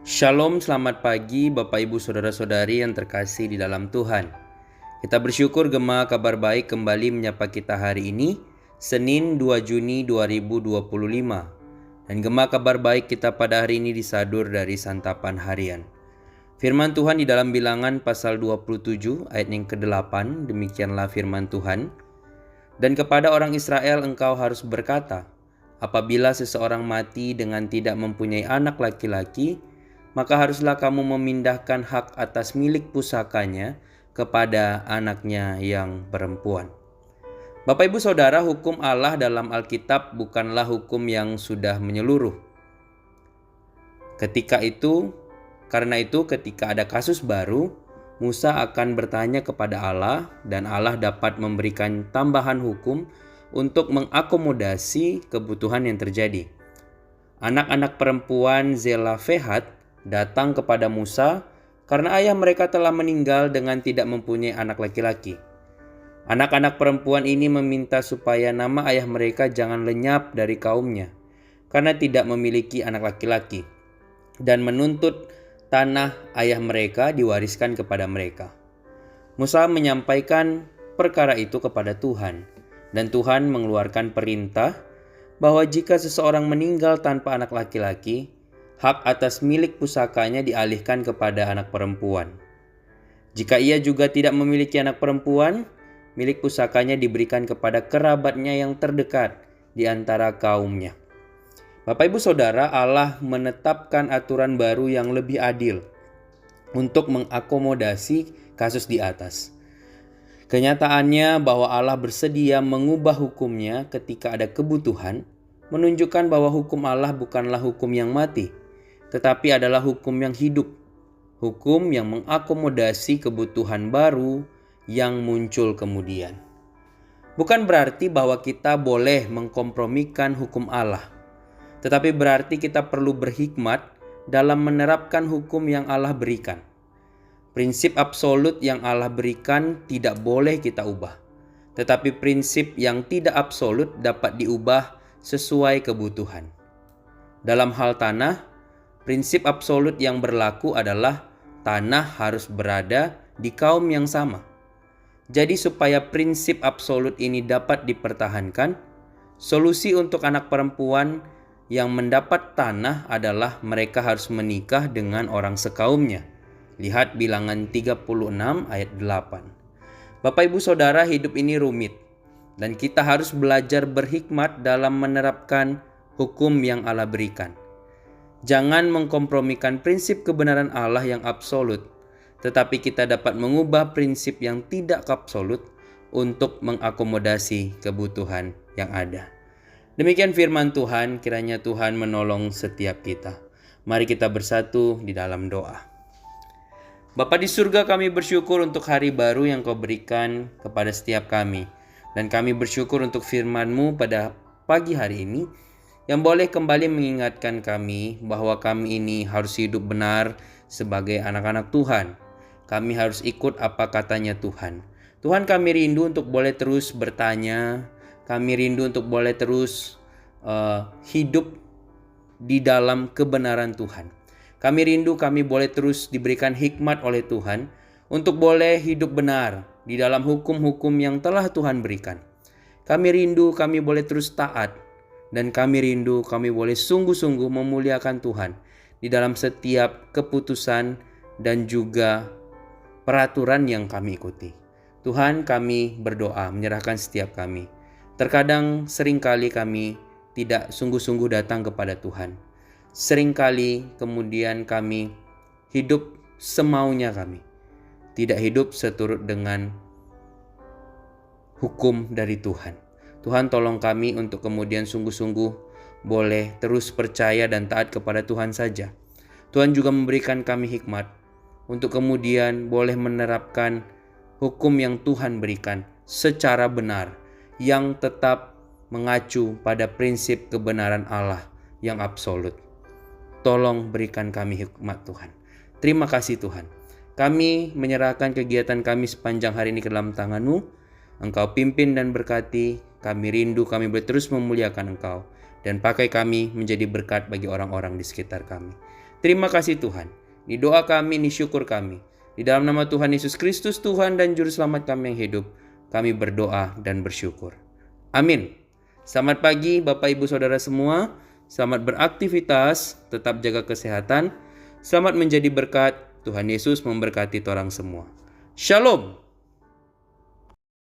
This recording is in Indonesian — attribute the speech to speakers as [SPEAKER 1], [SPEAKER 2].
[SPEAKER 1] Shalom, selamat pagi Bapak Ibu Saudara-saudari yang terkasih di dalam Tuhan. Kita bersyukur Gema Kabar Baik kembali menyapa kita hari ini, Senin 2 Juni 2025. Dan Gema Kabar Baik kita pada hari ini disadur dari santapan harian. Firman Tuhan di dalam Bilangan pasal 27 ayat yang ke-8, demikianlah firman Tuhan. Dan kepada orang Israel engkau harus berkata, apabila seseorang mati dengan tidak mempunyai anak laki-laki, maka haruslah kamu memindahkan hak atas milik pusakanya kepada anaknya yang perempuan. Bapak Ibu Saudara, hukum Allah dalam Alkitab bukanlah hukum yang sudah menyeluruh. Karena itu ketika ada kasus baru, Musa akan bertanya kepada Allah dan Allah dapat memberikan tambahan hukum untuk mengakomodasi kebutuhan yang terjadi. Anak-anak perempuan Zelafehat datang kepada Musa karena ayah mereka telah meninggal dengan tidak mempunyai anak laki-laki. Anak-anak perempuan ini meminta supaya nama ayah mereka jangan lenyap dari kaumnya karena tidak memiliki anak laki-laki, dan menuntut tanah ayah mereka diwariskan kepada mereka. Musa menyampaikan perkara itu kepada Tuhan, dan Tuhan mengeluarkan perintah bahwa jika seseorang meninggal tanpa anak laki-laki, hak atas milik pusakanya dialihkan kepada anak perempuan. Jika ia juga tidak memiliki anak perempuan, milik pusakanya diberikan kepada kerabatnya yang terdekat di antara kaumnya. Bapak Ibu Saudara, Allah menetapkan aturan baru yang lebih adil untuk mengakomodasi kasus di atas. Kenyataannya bahwa Allah bersedia mengubah hukumnya ketika ada kebutuhan, menunjukkan bahwa hukum Allah bukanlah hukum yang mati, tetapi adalah hukum yang hidup, hukum yang mengakomodasi kebutuhan baru yang muncul kemudian. Bukan berarti bahwa kita boleh mengkompromikan hukum Allah, tetapi berarti kita perlu berhikmat dalam menerapkan hukum yang Allah berikan. Prinsip absolut yang Allah berikan tidak boleh kita ubah, tetapi prinsip yang tidak absolut dapat diubah sesuai kebutuhan. Dalam hal tanah, prinsip absolut yang berlaku adalah tanah harus berada di kaum yang sama. Jadi supaya prinsip absolut ini dapat dipertahankan, solusi untuk anak perempuan yang mendapat tanah adalah mereka harus menikah dengan orang sekaumnya. Lihat Bilangan 36 ayat 8. Bapak Ibu Saudara, hidup ini rumit, dan kita harus belajar berhikmat dalam menerapkan hukum yang Allah berikan. Jangan mengkompromikan prinsip kebenaran Allah yang absolut, tetapi kita dapat mengubah prinsip yang tidak absolut untuk mengakomodasi kebutuhan yang ada. Demikian firman Tuhan, kiranya Tuhan menolong setiap kita. Mari kita bersatu di dalam doa. Bapa di surga, kami bersyukur untuk hari baru yang Kau berikan kepada setiap kami. Dan kami bersyukur untuk firman-Mu pada pagi hari ini, yang boleh kembali mengingatkan kami bahwa kami ini harus hidup benar sebagai anak-anak Tuhan. Kami harus ikut apa katanya Tuhan. Tuhan, kami rindu untuk boleh terus bertanya. Kami rindu untuk boleh terus hidup di dalam kebenaran Tuhan. Kami rindu kami boleh terus diberikan hikmat oleh Tuhan untuk boleh hidup benar di dalam hukum-hukum yang telah Tuhan berikan. Kami rindu kami boleh terus taat. Dan kami rindu kami boleh sungguh-sungguh memuliakan Tuhan di dalam setiap keputusan dan juga peraturan yang kami ikuti. Tuhan, kami berdoa menyerahkan setiap kami. Terkadang seringkali kami tidak sungguh-sungguh datang kepada Tuhan. Seringkali kemudian kami hidup semaunya kami. Tidak hidup seturut dengan hukum dari Tuhan. Tuhan, tolong kami untuk kemudian sungguh-sungguh boleh terus percaya dan taat kepada Tuhan saja. Tuhan juga memberikan kami hikmat untuk kemudian boleh menerapkan hukum yang Tuhan berikan secara benar, yang tetap mengacu pada prinsip kebenaran Allah yang absolut. Tolong berikan kami hikmat Tuhan. Terima kasih Tuhan. Kami menyerahkan kegiatan kami sepanjang hari ini ke dalam tangan-Mu. Engkau pimpin dan berkati. Kami rindu kami boleh terus memuliakan Engkau, dan pakai kami menjadi berkat bagi orang-orang di sekitar kami. Terima kasih Tuhan. Ini doa kami, ini syukur kami. Di dalam nama Tuhan Yesus Kristus, Tuhan dan Juru Selamat kami yang hidup, kami berdoa dan bersyukur. Amin. Selamat pagi Bapak Ibu Saudara semua. Selamat beraktivitas, tetap jaga kesehatan. Selamat menjadi berkat. Tuhan Yesus memberkati orang semua. Shalom.